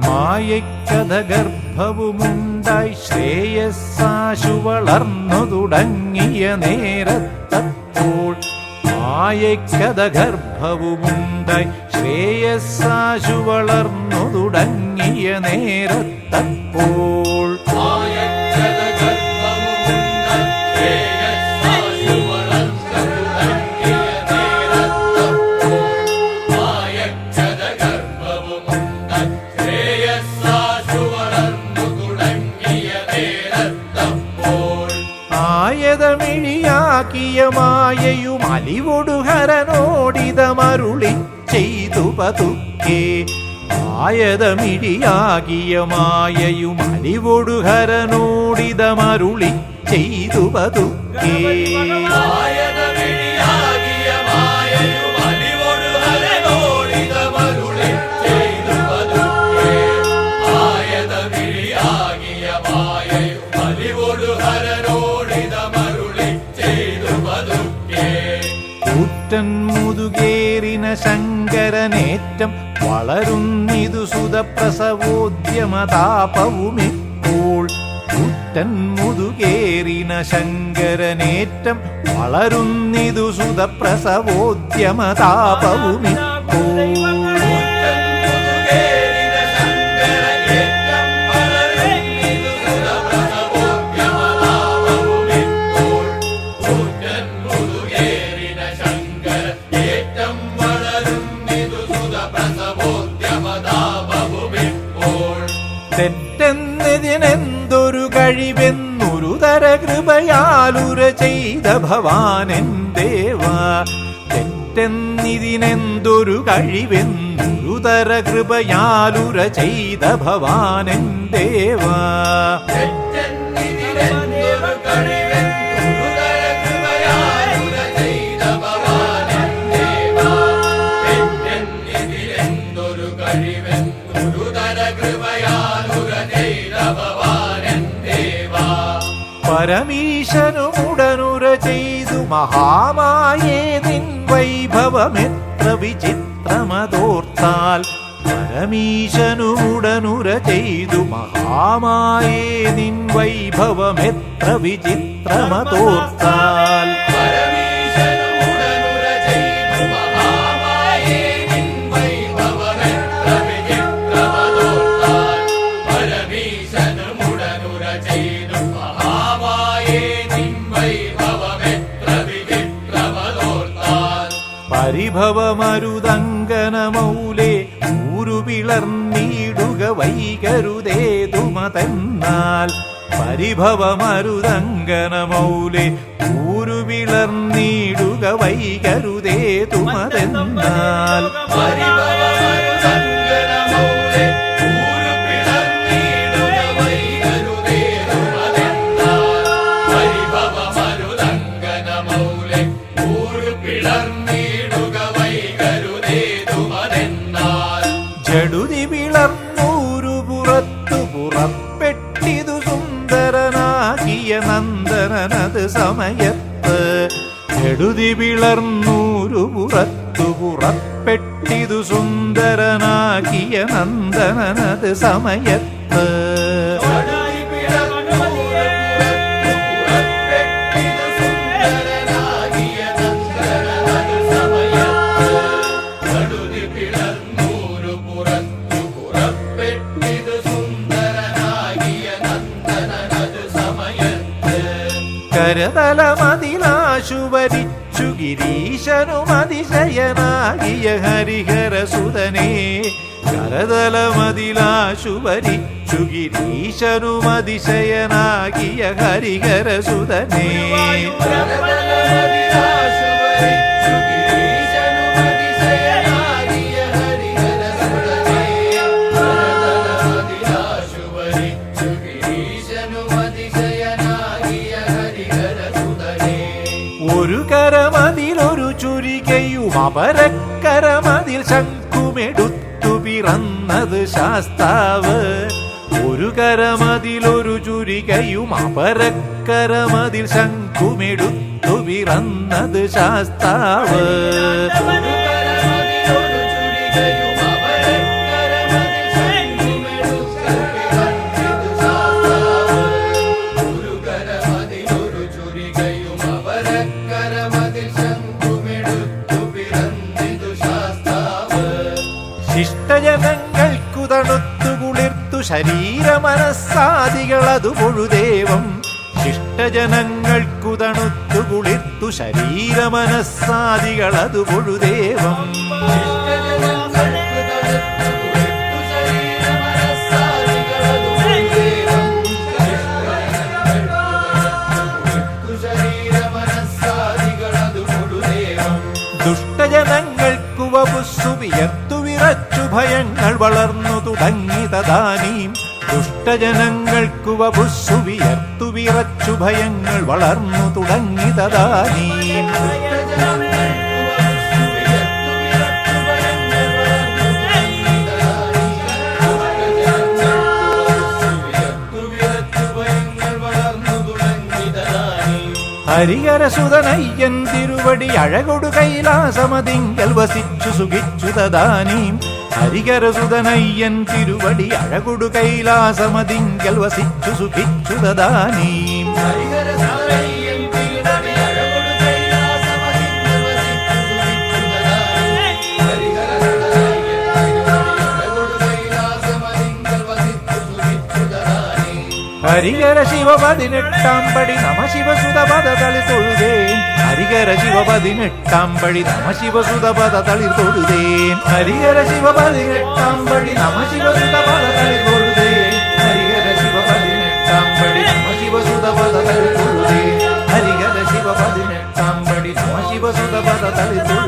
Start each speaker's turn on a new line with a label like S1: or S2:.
S1: മായക്കഥ ഗർഭവുമുണ്ടായി ശ്രേയസ്സാശു വളർന്നു തുടങ്ങിയ നേരത്തപ്പോൾ മായക്കഥ ഗർഭവുമുണ്ടായി ശ്രേയസ്സാശു വളർന്നു തുടങ്ങിയ നേരത്തപ്പോൾ ആയതമിഴിയാക്കിയ മായയും അലിവൊടുഹരനോടിതമരുളി ചെയ്തു പതുക്കെ ആയതമിഴിയാകിയ മായയും അലിവൊടുഹരനോടിതമരുളി ചെയ്തു പതുക്കെ കൂറ്റൻ മുതുകേറിന ശങ്കരനേറ്റം വളരുന്നിതു സുതപ്രസവോദ്യമതാപവുമിപ്പോൾ കൂറ്റൻ മുതുകേറിന ശങ്കരനേറ്റം വളരുന്നിതു സുതപ്രസവോദ്യമതാപവുമിപ്പോൾ തെറ്റെന്നതിനെന്തൊരു കഴിവെന്നൊരു തര കൃപയാലുര ചെയ്ത ഭവാനൻ ദേവ തെറ്റെന്നിതിനെന്തൊരു കഴിവെന്നൊരു തര കൃപയാലുര ചെയ്ത ഭവാനൻ ദേവ പരമീശനുമുടനുര ചെയ്തു മഹാമായേ നിൻ വൈഭവമെത്ര വിചിത്രമതോർത്താൽ പരമീശനുമുടനുര ചെയ്തു മഹാമായേ നിൻ വൈഭവമെത്ര വിചിത്രമതോർത്താൽ പരിഭവമരുതങ്കനമൗലേ ഊരുപിളർന്നിടുക വൈകരുതേതുമതെന്നാൽ പരിഭവമരുതങ്കനമൗലേ ഊരുപിളർന്നിടുക വൈകരുതേതുമതെന്നാൽ ജടുതി പിളർന്നൂരു പുറത്തു പുറപ്പെട്ടിതു സുന്ദരനാകിയ നന്ദനനത് സമയത്ത് ജടുതി പിളർന്നൂരു പുറത്തു പുറപ്പെട്ടിതു സുന്ദരനാകിയ നന്ദനനത് സമയത്ത് കരതലമതിലാശു വരിച്ചു ഗിരീശനുമതിശയനാകിയ ഹരിഹരസുതനേ കരതലമതിലാശു വരിച്ചു ഗിരീശനുമതിശയനാകിയ ഹരിഹരസുതനേ ഒരു കരമതിലൊരു ചുരികയും അപരക്കരമതിൽ ശംഖുമെടുത്തു പിറന്നത് ശാസ്താവ് ഒരു കരമതിലൊരു ചുരികയും അപരക്കരമതിൽ ശംഖുമെടുത്തു പിറന്നത് ശാസ്താവ് ശിഷ്ടജനങ്ങൾക്കു തണുത്തു കുളിർത്തു ശരീര മനസ്സാദികളതു പൊഴുദേവം ശിഷ്ടജനങ്ങൾക്കു തണുത്തു കുളിർത്തു ശരീര മനസ്സാദികളതു പൊഴുദേവം ദുഷ്ടജനങ്ങൾക്കു വപുസ്സു വിയർത്തു വിറച്ചു ഭയങ്ങൾ വളർന്നു തുടങ്ങി തദാനീം ദുഷ്ടജനങ്ങൾക്കു വപുസ്സു വിയർത്തു വിറച്ചു ഭയങ്ങൾ വളർന്നു തുടങ്ങി തദാനീം ഹരിഹരസുതനയ്യൻ തിരുവടി അഴകൊടു കൈലാസമതിങ്കൽ വസിച്ചു സുഖിച്ചു തദാനീം ഹരിഹരസുതനയ്യൻ തിരുവടി അഴകൊടു കൈലാസമതിങ്കൽ വസിച്ചു സുഖിച്ചു തദാനീം ഹരിഹര ശിവ 18 പടി നമ ശിവസുത പദ തളി തൊഴുതേൻ ഹരിഹര ശിവ 18 പടി നമ ശിവസുത പദ തളി തൊഴുതേൻ ഹരിഹര ശിവ 18 പടി നമ ശിവസുത പദ തളി തൊഴുതേൻ ഹരിഹര ശിവ 18 പടി നമ ശിവസുത പദ തളി തൊഴുതേൻ ഹരിഹര ശിവ 18 പടി നമ ശിവസുത പദ തളി തൊഴുതേൻ